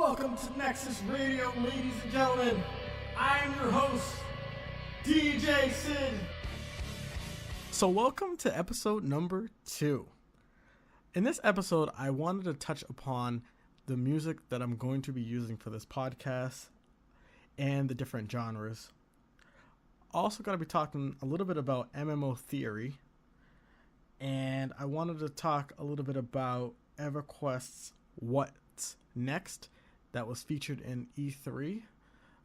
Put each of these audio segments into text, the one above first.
Welcome to Nexus Radio, ladies and gentlemen. I am your host, DJ Sid. So welcome to episode number 2. In this episode, I wanted to touch upon the music that I'm going to be using for this podcast and the different genres. Also going to be talking a little bit about MMO Theory, and I wanted to talk a little bit about EverQuest's What's Next that was featured in E3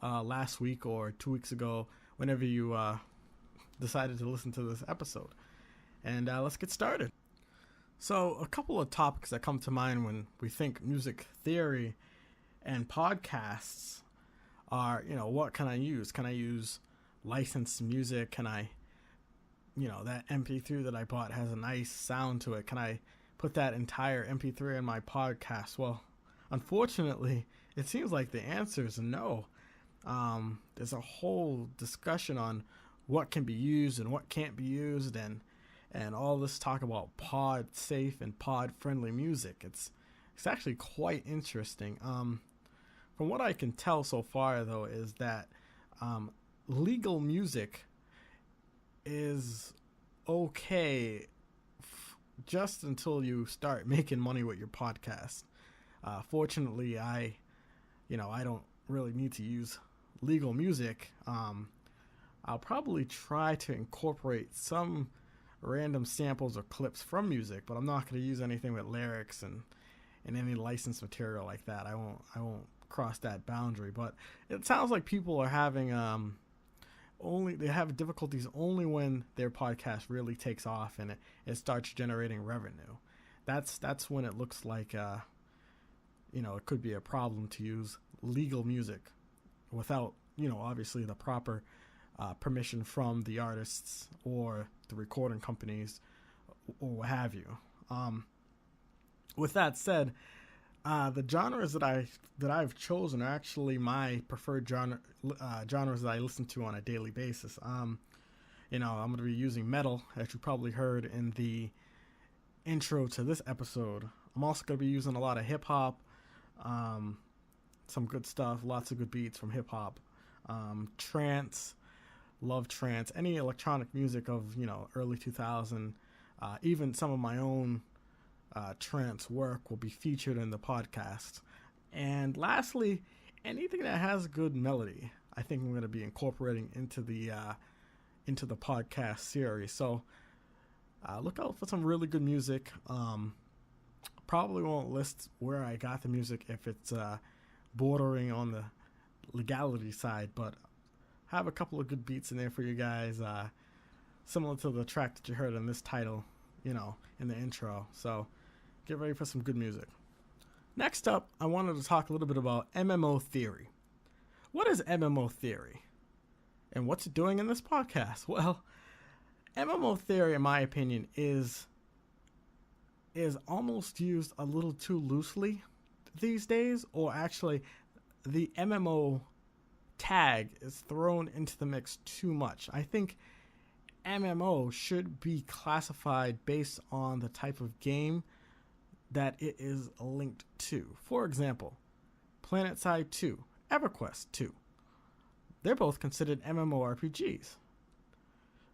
last week or 2 weeks ago, whenever you decided to listen to this episode. And let's get started. So a couple of topics that come to mind when we think music theory and podcasts are, what can I use? Can I use licensed music? Can I, that MP3 that I bought has a nice sound to it. Can I put that entire MP3 in my podcast? Well, unfortunately, it seems like the answer is no. There's a whole discussion on what can be used and what can't be used, and all this talk about PodSafe and pod-friendly music. It's actually quite interesting. From what I can tell so far, though, is that legal music is okay just until you start making money with your podcast. Fortunately, I don't really need to use legal music. I'll probably try to incorporate some random samples or clips from music, but I'm not going to use anything with lyrics and any licensed material like that. I won't cross that boundary. But it sounds like people are having they have difficulties only when their podcast really takes off and it starts generating revenue. That's when it looks like it could be a problem to use legal music without obviously the proper permission from the artists or the recording companies or what have you. With that said, the genres that I've chosen are actually my preferred genres that I listen to on a daily basis. I'm going to be using metal, as you probably heard in the intro to this episode. I'm also going to be using a lot of hip hop, some good stuff, lots of good beats from hip hop, trance. Love trance, any electronic music of early 2000, even some of my own trance work will be featured in the podcast. And lastly, anything that has good melody, I think I'm going to be incorporating into the podcast series. So look out for some really good music. Probably won't list where I got the music if it's bordering on the legality side, but have a couple of good beats in there for you guys, similar to the track that you heard in this title, in the intro. So get ready for some good music. Next up, I wanted to talk a little bit about MMO Theory. What is MMO Theory? And what's it doing in this podcast? Well, MMO Theory, in my opinion, is almost used a little too loosely these days, or actually the MMO tag is thrown into the mix too much. I think MMO should be classified based on the type of game that it is linked to. For example, PlanetSide 2, EverQuest 2. They're both considered MMORPGs.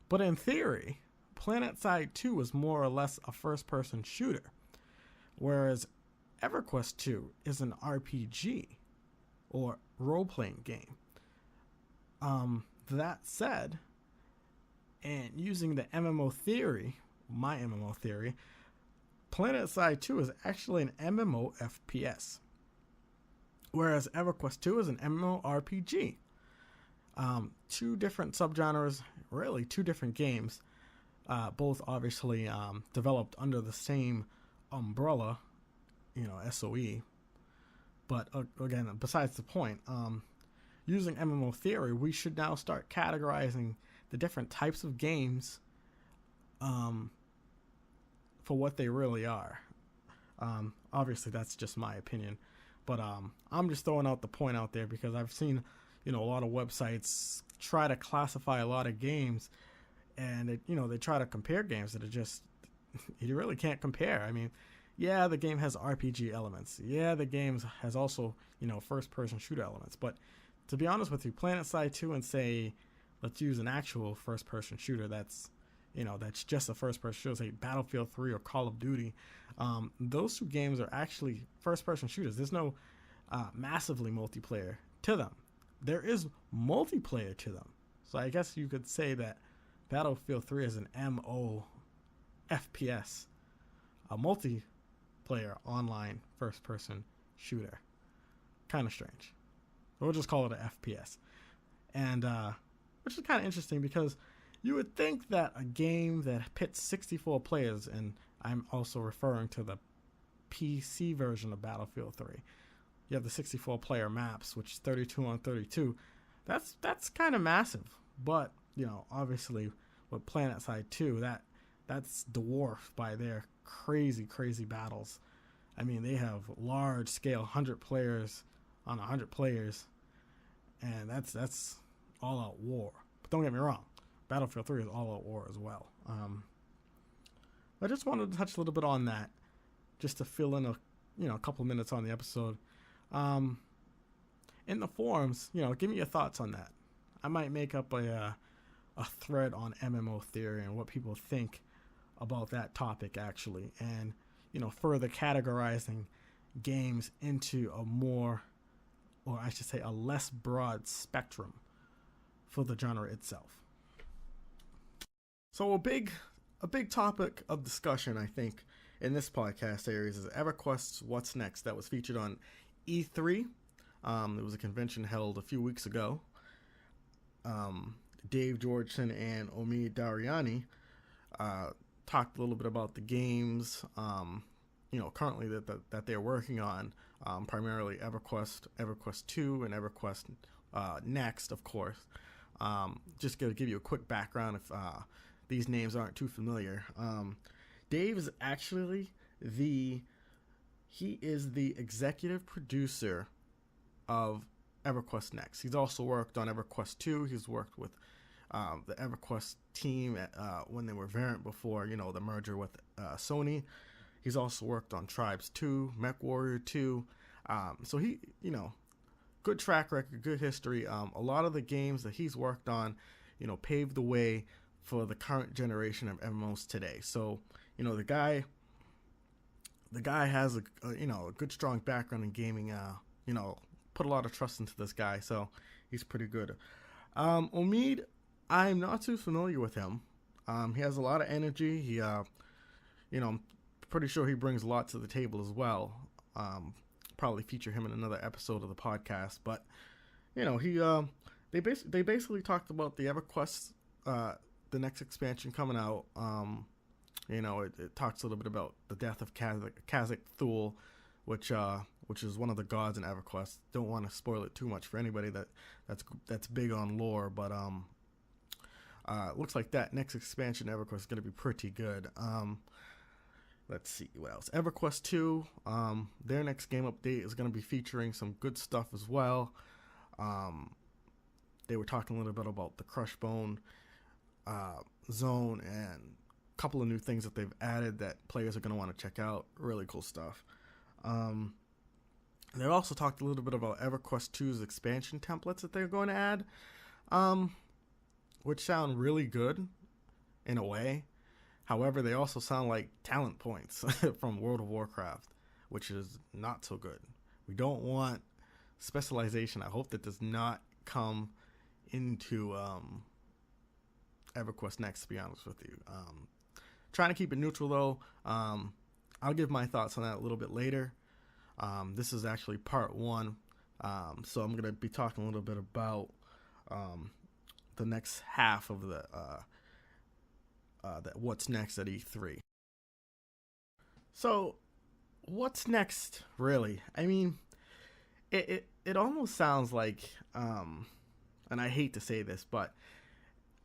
But in theory, PlanetSide 2 is more or less a first-person shooter, whereas EverQuest 2 is an RPG or role-playing game. That said, and using the MMO theory, my MMO theory, PlanetSide 2 is actually an MMO FPS, whereas EverQuest 2 is an MMORPG. Two different subgenres, really two different games, both obviously developed under the same umbrella, SOE. But again, besides the point, using MMO theory, we should now start categorizing the different types of games for what they really are. Obviously, that's just my opinion, but I'm just throwing out the point out there because I've seen, a lot of websites try to classify a lot of games, and they try to compare games that are just you really can't compare. I mean, Yeah, the game has RPG elements. Yeah, the game has also, first-person shooter elements. But to be honest with you, PlanetSide 2 and say, let's use an actual first-person shooter that's just a first-person shooter, say Battlefield 3 or Call of Duty. Those two games are actually first-person shooters. There's no massively multiplayer to them. There is multiplayer to them. So I guess you could say that Battlefield 3 is an MMO FPS, a multiplayer online first-person shooter. Kind of strange. We'll just call it an FPS. And which is kind of interesting because you would think that a game that pits 64 players, and I'm also referring to the PC version of Battlefield 3. You have the 64 player maps, which is 32 on 32. That's kind of massive. But, obviously with PlanetSide 2, that's dwarfed by their crazy battles. I mean, they have large scale 100 players on 100 players, and that's all out war. But don't get me wrong, Battlefield 3 is all out war as well. I just wanted to touch a little bit on that, just to fill in a couple minutes on the episode. In the forums, give me your thoughts on that. I might make up a thread on MMO Theory and what people think about that topic actually, and further categorizing games into a more, or I should say a less broad spectrum for the genre itself. So a big topic of discussion, I think, in this podcast series is EverQuest's What's Next that was featured on E3. It was a convention held a few weeks ago. Dave Georgeson and Omid Dariani talked a little bit about the games, currently that they're working on, primarily EverQuest 2, and EverQuest Next, of course. Just to give you a quick background if these names aren't too familiar. Dave is actually the executive producer of EverQuest Next. He's also worked on EverQuest 2. He's worked with the EverQuest team when they were Variant before, the merger with Sony. He's also worked on Tribes 2, MechWarrior 2. So he, good track record, good history. A lot of the games that he's worked on, paved the way for the current generation of MMOs today. So, the guy has a good strong background in gaming. Put a lot of trust into this guy, so he's pretty good. Omid, I'm not too familiar with him. He has a lot of energy. He, I'm pretty sure he brings a lot to the table as well. Probably feature him in another episode of the podcast. But, they basically talked about the EverQuest, the next expansion coming out. It talks a little bit about the death of Kazakh Thule, which is one of the gods in EverQuest. Don't want to spoil it too much for anybody that's big on lore, but looks like that next expansion EverQuest is going to be pretty good. Let's see what else. EverQuest 2, their next game update is going to be featuring some good stuff as well. They were talking a little bit about the Crushbone zone and a couple of new things that they've added that players are going to want to check out. Really cool stuff. They also talked a little bit about EverQuest 2's expansion templates that they're going to add, which sound really good in a way. However, they also sound like talent points from World of Warcraft, which is not so good. We don't want specialization. I hope that does not come into EverQuest Next, to be honest with you. Trying to keep it neutral, though. I'll give my thoughts on that a little bit later. This is actually part 1, so I'm going to be talking a little bit about the next half of the what's next at E3. So, what's next, really? I mean, it almost sounds like, and I hate to say this, but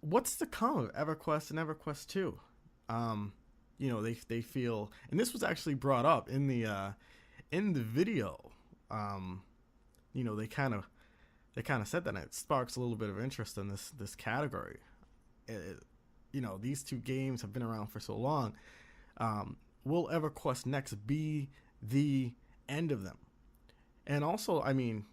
what's to come of EverQuest and EverQuest 2? They feel, and this was actually brought up in the video. They kind of said that, and it sparks a little bit of interest in this category. These two games have been around for so long. will EverQuest Next be the end of them? And also, I mean,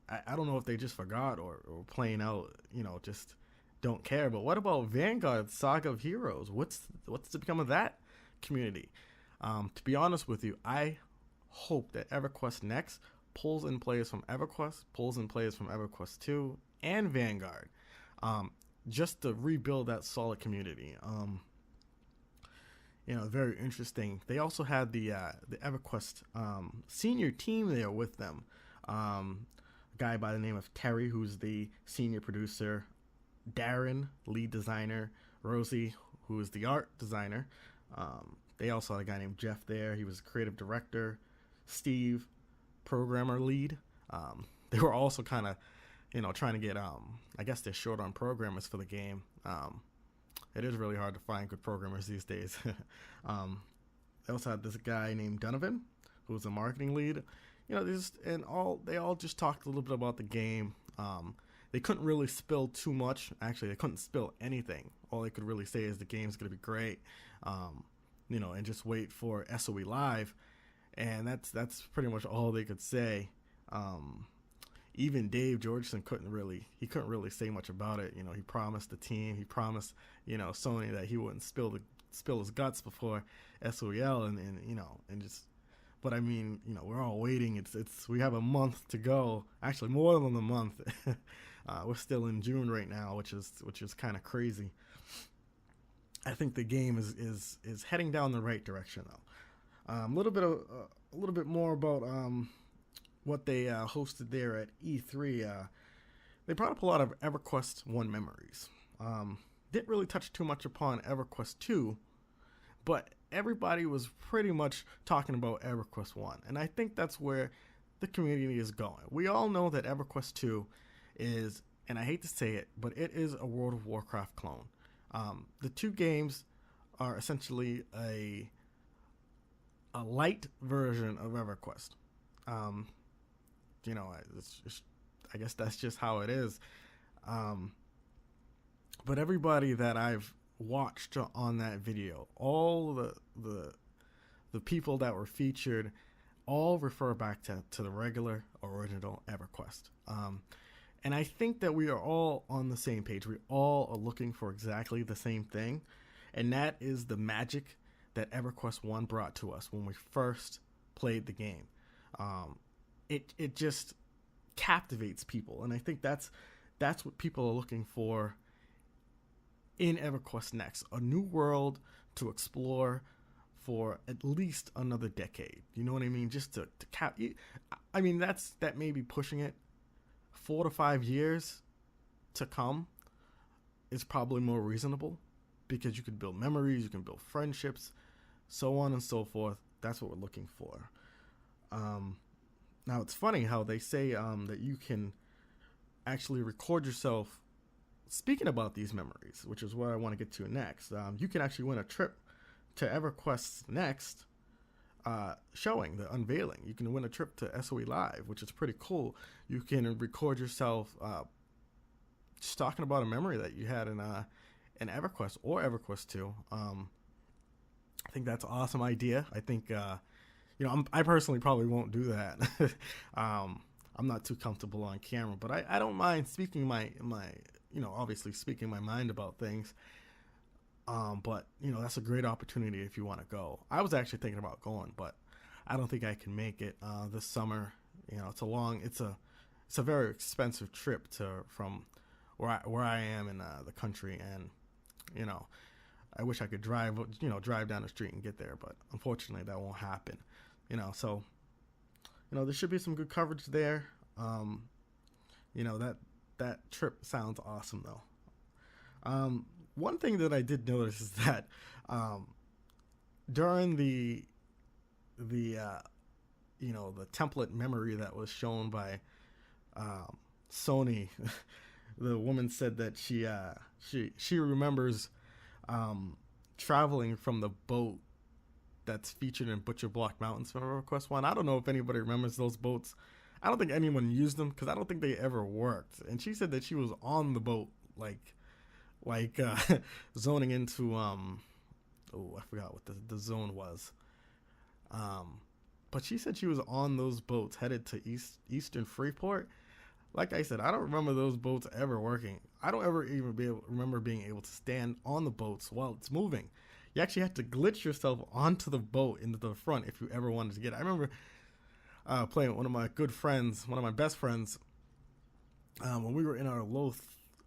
I don't know if they just forgot or playing out, just don't care. But what about Vanguard Saga of Heroes? What's to become of that community? To be honest with you, I hope that EverQuest Next pulls in players from EverQuest, pulls in players from EverQuest 2 and Vanguard, just to rebuild that solid community. Very interesting. They also had the EverQuest senior team there with them. A guy by the name of Terry, who's the senior producer, Darren, lead designer, Rosie, who is the art designer. They also had a guy named Jeff there. He was creative director. Steve, programmer lead. They were also kind of, trying to get, I guess they're short on programmers for the game. It is really hard to find good programmers these days. They also had this guy named Donovan, who was a marketing lead. They all just talked a little bit about the game. They couldn't really spill too much. Actually, they couldn't spill anything. All they could really say is the game's going to be great, and just wait for SOE Live. And that's pretty much all they could say. Even Dave Georgeson couldn't really say much about it. He promised the team, he promised, Sony that he wouldn't spill his guts before SOEL, and just. But I mean, we're all waiting. We have a month to go. Actually, more than a month. We're still in June right now, which is kind of crazy. I think the game is heading down the right direction though. A little bit more about what they hosted there at E3. They brought up a lot of EverQuest 1 memories. Didn't really touch too much upon EverQuest 2, but everybody was pretty much talking about EverQuest 1, and I think that's where the community is going. We all know that EverQuest 2 is, and I hate to say it, but it is a World of Warcraft clone. The two games are essentially a light version of EverQuest. I guess that's just how it is. But everybody that I've watched on that video, all the people that were featured, all refer back to the regular original EverQuest. And I think that we are all on the same page. We all are looking for exactly the same thing, and that is the magic that EverQuest 1 brought to us when we first played the game. It just captivates people, and I think that's what people are looking for in EverQuest Next, a new world to explore for at least another decade. You know what I mean? Just to cap. I mean, that may be pushing it. 4 to 5 years to come is probably more reasonable, because you could build memories, you can build friendships, so on and so forth. That's what we're looking for. Now, it's funny how they say that you can actually record yourself speaking about these memories, which is what I want to get to next. You can actually win a trip to EverQuest Next showing, the unveiling. You can win a trip to SOE Live, which is pretty cool. You can record yourself just talking about a memory that you had in EverQuest or EverQuest 2. I think that's an awesome idea. I think, I personally probably won't do that. I'm not too comfortable on camera, but I don't mind speaking my obviously speaking my mind about things. But that's a great opportunity if you want to go. I was actually thinking about going, but I don't think I can make it this summer. It's a very expensive trip from where I am in the country, and I wish I could drive down the street and get there, but unfortunately that won't happen. So there should be some good coverage there. That trip sounds awesome though. One thing that I did notice is that during the template memory that was shown by Sony, the woman said that she remembers traveling from the boat that's featured in Butcher Block Mountains from EverQuest 1. I don't know if anybody remembers those boats. I don't think anyone used them because I don't think they ever worked. And she said that she was on the boat, like zoning into I forgot what the zone was. But she said she was on those boats headed to Eastern Freeport. Like I said, I don't remember those boats ever working. I don't ever even remember being able to stand on the boats while it's moving. You actually had to glitch yourself onto the boat into the front if you ever wanted to get it. I remember playing with one of my good friends, one of my best friends, when we were in our low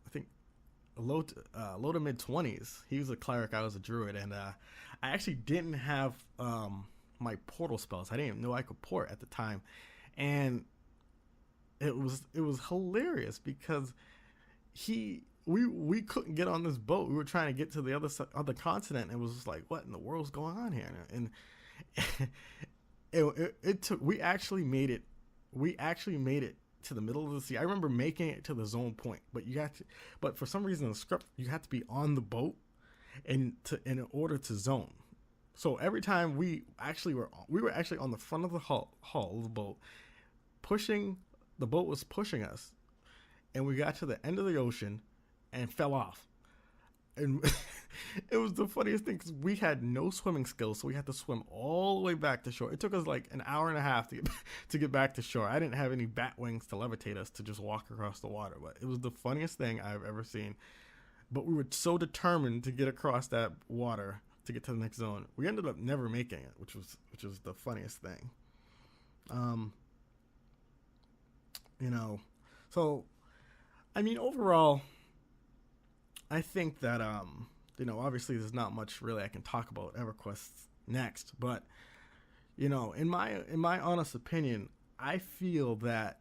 to mid 20s. He was a cleric, I was a druid, and I actually didn't have my portal spells. I didn't even know I could port at the time, and it was hilarious because we couldn't get on this boat. We were trying to get to the other continent, and it was just like, what in the world's going on here? And it took. We actually made it to the middle of the sea. I remember making it to the zone point, but for some reason in the script you had to be on the boat in order to zone. So every time we were actually on the front of the hull of the boat, the boat was pushing us, and we got to the end of the ocean and fell off. And it was the funniest thing because we had no swimming skills, so we had to swim all the way back to shore. It took us like an hour and a half to get back to shore. I didn't have any bat wings to levitate us to just walk across the water, but it was the funniest thing I've ever seen. But we were so determined to get across that water to get to the next zone. We ended up never making it, which was the funniest thing. So I mean, overall, I think that obviously there's not much really I can talk about EverQuest Next, but in my honest opinion, I feel that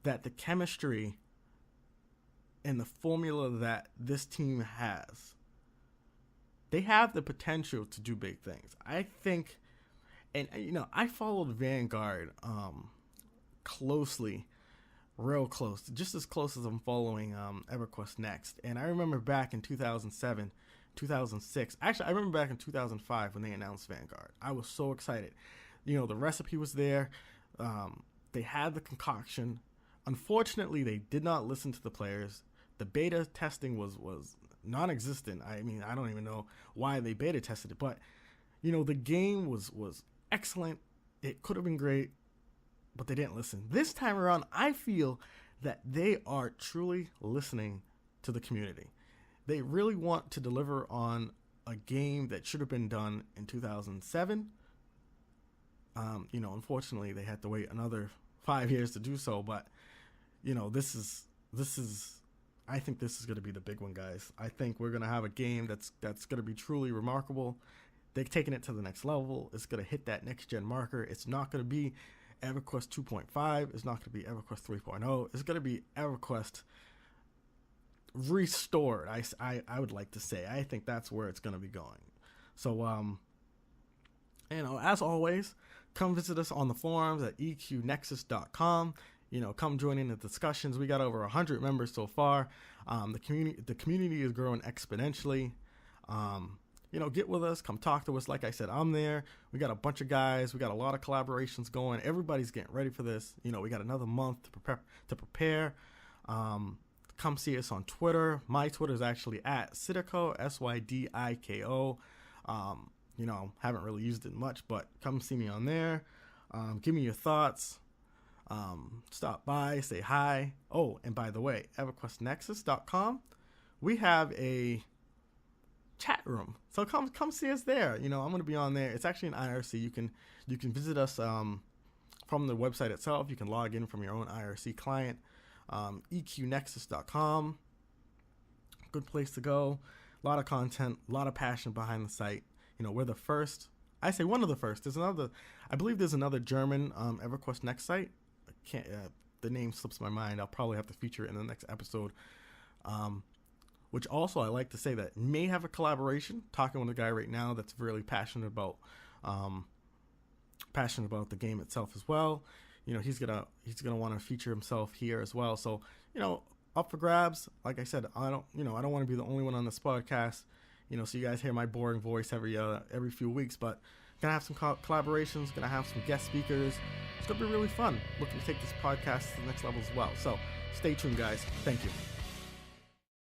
the chemistry and the formula that this team has, they have the potential to do big things. I think, and I followed Vanguard closely, real close, just as close as I'm following EverQuest Next. And I remember back in 2007, 2006, actually I remember back in 2005 when they announced Vanguard. I was so excited. The recipe was there. They had the concoction. Unfortunately, they did not listen to the players. The beta testing was non-existent. I mean, I don't even know why they beta tested it, but the game was excellent. It could have been great, but they didn't listen. This time around, I feel that they are truly listening to the community. They really want to deliver on a game that should have been done in 2007. Unfortunately, they had to wait another 5 years to do so, but this is I think this is going to be the big one, guys. I think we're going to have a game that's going to be truly remarkable. They've taken it to the next level. It's going to hit that next gen marker. It's not going to be EverQuest 2.5. It's not going to be EverQuest 3.0. It's going to be EverQuest restored. I would like to say. I think that's where it's going to be going. So as always, come visit us on the forums at eqnexus.com. Come join in the discussions. We got over 100 members so far. The community is growing exponentially. Get with us. Come talk to us. Like I said, I'm there. We got a bunch of guys. We got a lot of collaborations going. Everybody's getting ready for this. We got another month to prepare. Come see us on Twitter. My Twitter is actually at Sidiko, SYDIKO. Haven't really used it much, but come see me on there. Give me your thoughts. Stop by, say hi. Oh, and by the way, EverQuestNexus.com, we have a chat room, so come see us there. I'm going to be on there. It's actually an IRC. You can visit us from the website itself. You can log in from your own IRC client. EQNexus.com, good place to go. A lot of content, a lot of passion behind the site. We're the first. I say one of the first. I believe there's another German EverQuest Next site. The name slips my mind. I'll probably have to feature it in the next episode. Which also I like to say that may have a collaboration. Talking with a guy right now that's really passionate about the game itself as well. He's gonna want to feature himself here as well. So up for grabs. Like I said, I don't want to be the only one on this podcast. So you guys hear my boring voice every few weeks, but gonna have some collaborations. Gonna have some guest speakers. It's gonna be really fun. Looking to take this podcast to the next level as well. So stay tuned, guys. Thank you.